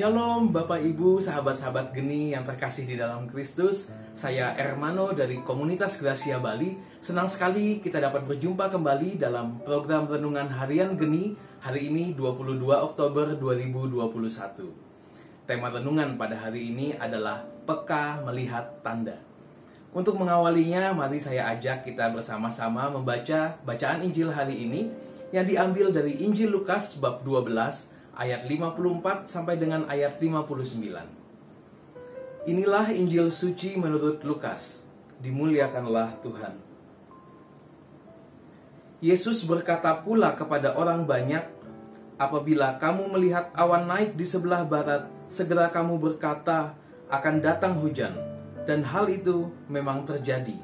Shalom Bapak Ibu, sahabat-sahabat geni yang terkasih di dalam Kristus. Saya Ermano dari Komunitas Gracia Bali. Senang sekali kita dapat berjumpa kembali dalam program Renungan Harian Geni. Hari ini 22 Oktober 2021. Tema renungan pada hari ini adalah Peka Melihat Tanda. Untuk mengawalinya, mari saya ajak kita bersama-sama membaca bacaan Injil hari ini yang diambil dari Injil Lukas bab 12 ayat 54 sampai dengan ayat 59. Inilah Injil suci menurut Lukas. Dimuliakanlah Tuhan. Yesus berkata pula kepada orang banyak, "Apabila kamu melihat awan naik di sebelah barat, segera kamu berkata, akan datang hujan." Dan hal itu memang terjadi.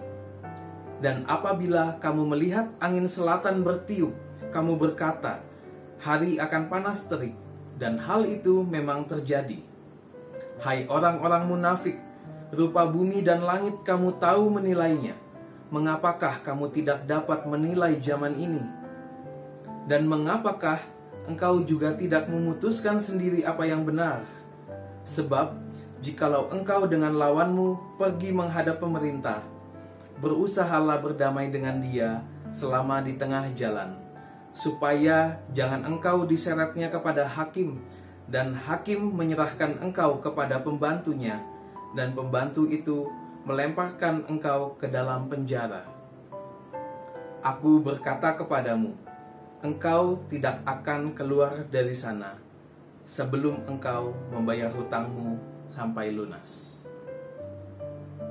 Dan apabila kamu melihat angin selatan bertiup, kamu berkata, hari akan panas terik. Dan hal itu memang terjadi. Hai orang-orang munafik, rupa bumi dan langit kamu tahu menilainya. Mengapakah kamu tidak dapat menilai zaman ini? Dan mengapakah engkau juga tidak memutuskan sendiri apa yang benar? Sebab, jikalau engkau dengan lawanmu pergi menghadap pemerintah, berusahalah berdamai dengan dia selama di tengah jalan, supaya jangan engkau diseretnya kepada hakim, dan hakim menyerahkan engkau kepada pembantunya, dan pembantu itu melemparkan engkau ke dalam penjara. Aku berkata kepadamu, engkau tidak akan keluar dari sana sebelum engkau membayar hutangmu sampai lunas.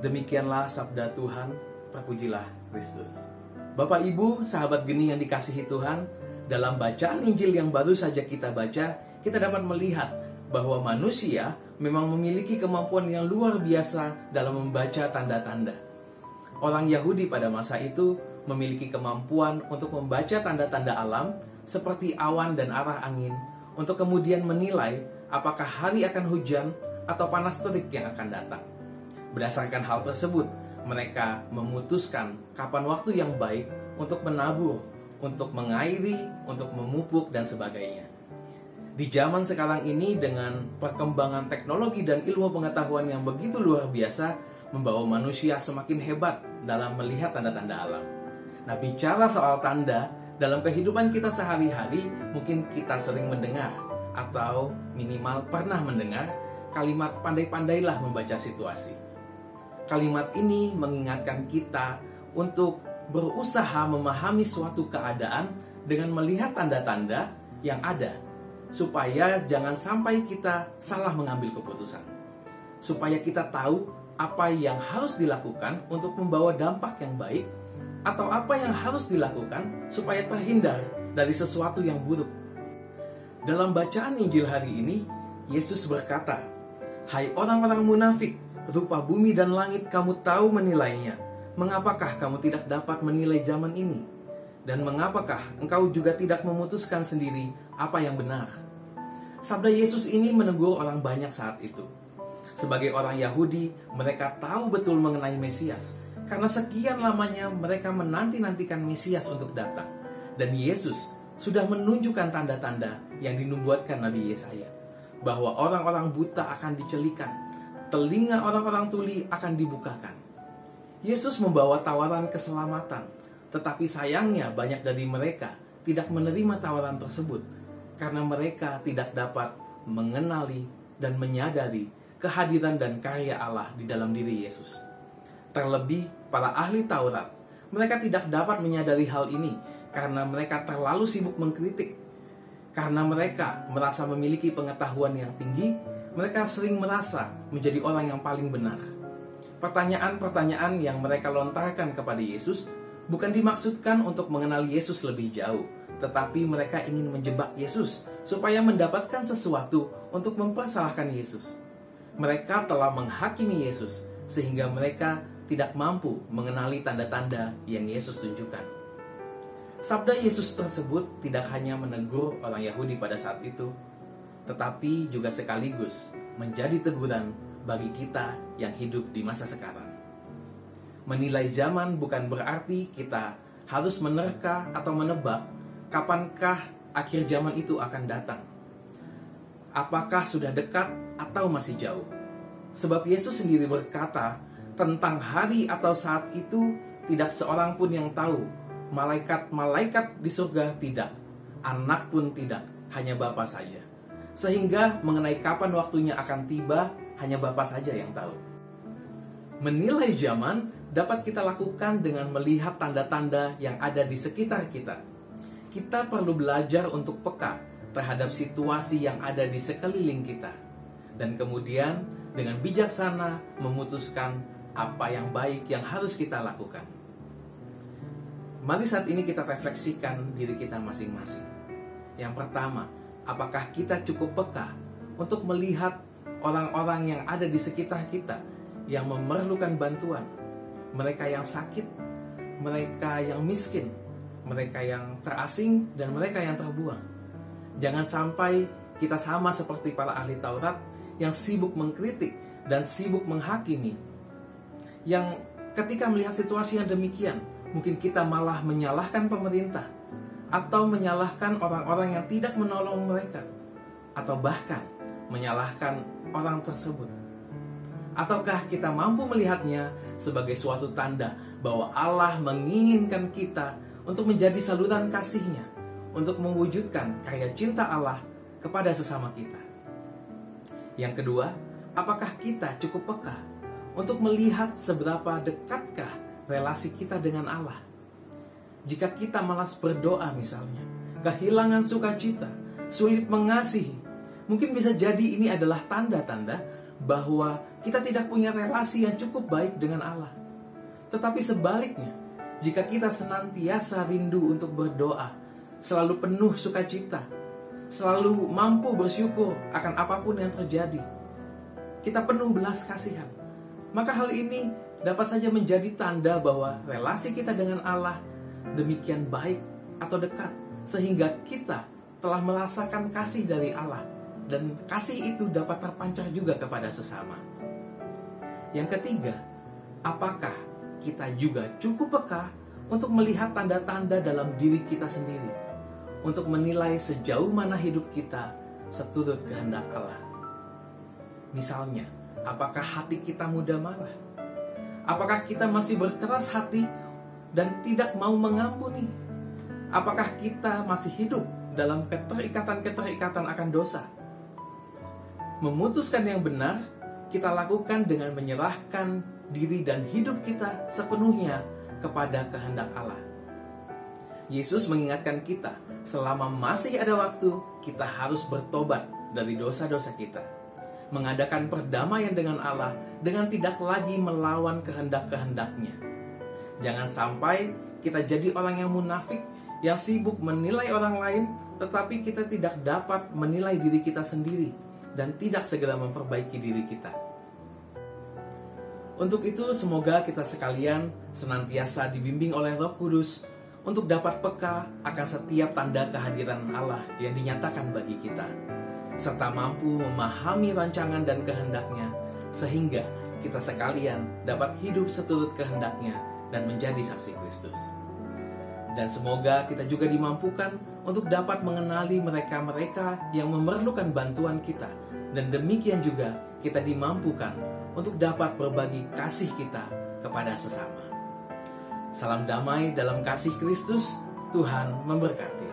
Demikianlah sabda Tuhan, terpujilah Kristus. Bapak Ibu, sahabat geni yang dikasihi Tuhan, dalam bacaan Injil yang baru saja kita baca, kita dapat melihat bahwa manusia memang memiliki kemampuan yang luar biasa dalam membaca tanda-tanda. Orang Yahudi pada masa itu memiliki kemampuan untuk membaca tanda-tanda alam seperti awan dan arah angin, untuk kemudian menilai apakah hari akan hujan atau panas terik yang akan datang. Berdasarkan hal tersebut, mereka memutuskan kapan waktu yang baik untuk menabur, untuk mengairi, untuk memupuk, dan sebagainya. Di zaman sekarang ini, dengan perkembangan teknologi dan ilmu pengetahuan yang begitu luar biasa, membawa manusia semakin hebat dalam melihat tanda-tanda alam. Nah, bicara soal tanda, dalam kehidupan kita sehari-hari, mungkin kita sering mendengar, atau minimal pernah mendengar, kalimat pandai-pandailah membaca situasi. Kalimat ini mengingatkan kita untuk berusaha memahami suatu keadaan dengan melihat tanda-tanda yang ada, supaya jangan sampai kita salah mengambil keputusan. Supaya kita tahu apa yang harus dilakukan untuk membawa dampak yang baik, atau apa yang harus dilakukan supaya terhindar dari sesuatu yang buruk. Dalam bacaan Injil hari ini, Yesus berkata, "Hai orang-orang munafik, rupa bumi dan langit kamu tahu menilainya. Mengapakah kamu tidak dapat menilai zaman ini? Dan mengapakah engkau juga tidak memutuskan sendiri apa yang benar?" Sabda Yesus ini menegur orang banyak saat itu. Sebagai orang Yahudi, mereka tahu betul mengenai Mesias, karena sekian lamanya mereka menanti-nantikan Mesias untuk datang. Dan Yesus sudah menunjukkan tanda-tanda yang dinubuatkan Nabi Yesaya, bahwa orang-orang buta akan dicelikan, telinga orang-orang tuli akan dibukakan. Yesus membawa tawaran keselamatan, tetapi sayangnya banyak dari mereka tidak menerima tawaran tersebut, karena mereka tidak dapat mengenali dan menyadari kehadiran dan karya Allah di dalam diri Yesus. Terlebih para ahli Taurat, mereka tidak dapat menyadari hal ini, karena mereka terlalu sibuk mengkritik. Karena mereka merasa memiliki pengetahuan yang tinggi, mereka sering merasa menjadi orang yang paling benar. Pertanyaan-pertanyaan yang mereka lontarkan kepada Yesus bukan dimaksudkan untuk mengenal Yesus lebih jauh, tetapi mereka ingin menjebak Yesus supaya mendapatkan sesuatu untuk mempersalahkan Yesus. Mereka telah menghakimi Yesus sehingga mereka tidak mampu mengenali tanda-tanda yang Yesus tunjukkan. Sabda Yesus tersebut tidak hanya menegur orang Yahudi pada saat itu, tetapi juga sekaligus menjadi teguran bagi kita yang hidup di masa sekarang. Menilai zaman bukan berarti kita harus menerka atau menebak kapankah akhir zaman itu akan datang. apakah sudah dekat atau masih jauh. Sebab Yesus sendiri berkata, tentang hari atau saat itu tidak seorang pun yang tahu. Malaikat-malaikat di surga tidak, anak pun tidak, hanya Bapa saja. Sehingga mengenai kapan waktunya akan tiba, hanya Bapa saja yang tahu. Menilai zaman dapat kita lakukan dengan melihat tanda-tanda yang ada di sekitar kita. Kita perlu belajar untuk peka terhadap situasi yang ada di sekeliling kita. Dan kemudian dengan bijaksana memutuskan apa yang baik yang harus kita lakukan. Mari saat ini kita refleksikan diri kita masing-masing. Yang pertama, apakah kita cukup peka untuk melihat orang-orang yang ada di sekitar kita yang memerlukan bantuan? Mereka yang sakit, mereka yang miskin, mereka yang terasing, dan mereka yang terbuang. Jangan sampai kita sama seperti para ahli Taurat yang sibuk mengkritik dan sibuk menghakimi. Yang ketika melihat situasi yang demikian, mungkin kita malah menyalahkan pemerintah atau menyalahkan orang-orang yang tidak menolong mereka, atau bahkan menyalahkan orang tersebut. Ataukah kita mampu melihatnya sebagai suatu tanda bahwa Allah menginginkan kita untuk menjadi saluran kasih-Nya, untuk mewujudkan karya cinta Allah kepada sesama kita? Yang kedua, apakah kita cukup peka untuk melihat seberapa dekatkah relasi kita dengan Allah? Jika kita malas berdoa misalnya, kehilangan sukacita, sulit mengasihi, mungkin bisa jadi ini adalah tanda-tanda bahwa kita tidak punya relasi yang cukup baik dengan Allah. Tetapi sebaliknya, jika kita senantiasa rindu untuk berdoa, selalu penuh sukacita, selalu mampu bersyukur akan apapun yang terjadi, kita penuh belas kasihan, maka hal ini dapat saja menjadi tanda bahwa relasi kita dengan Allah demikian baik atau dekat, sehingga kita telah merasakan kasih dari Allah, dan kasih itu dapat terpancar juga kepada sesama. Yang ketiga, apakah kita juga cukup peka untuk melihat tanda-tanda dalam diri kita sendiri, untuk menilai sejauh mana hidup kita seturut kehendak Allah? Misalnya, apakah hati kita mudah marah? Apakah kita masih berkeras hati dan tidak mau mengampuni? Apakah kita masih hidup dalam keterikatan-keterikatan akan dosa? Memutuskan yang benar, kita lakukan dengan menyerahkan diri dan hidup kita sepenuhnya kepada kehendak Allah. Yesus mengingatkan kita, selama masih ada waktu, kita harus bertobat dari dosa-dosa kita, mengadakan perdamaian dengan Allah dengan tidak lagi melawan kehendak-kehendaknya. Jangan sampai kita jadi orang yang munafik, yang sibuk menilai orang lain, tetapi kita tidak dapat menilai diri kita sendiri dan tidak segera memperbaiki diri kita. Untuk itu, semoga kita sekalian senantiasa dibimbing oleh Roh Kudus untuk dapat peka akan setiap tanda kehadiran Allah yang dinyatakan bagi kita, serta mampu memahami rancangan dan kehendaknya, sehingga kita sekalian dapat hidup seturut kehendaknya dan menjadi saksi Kristus. Dan semoga kita juga dimampukan untuk dapat mengenali mereka-mereka yang memerlukan bantuan kita, dan demikian juga kita dimampukan untuk dapat berbagi kasih kita kepada sesama. Salam damai dalam kasih Kristus, Tuhan memberkati.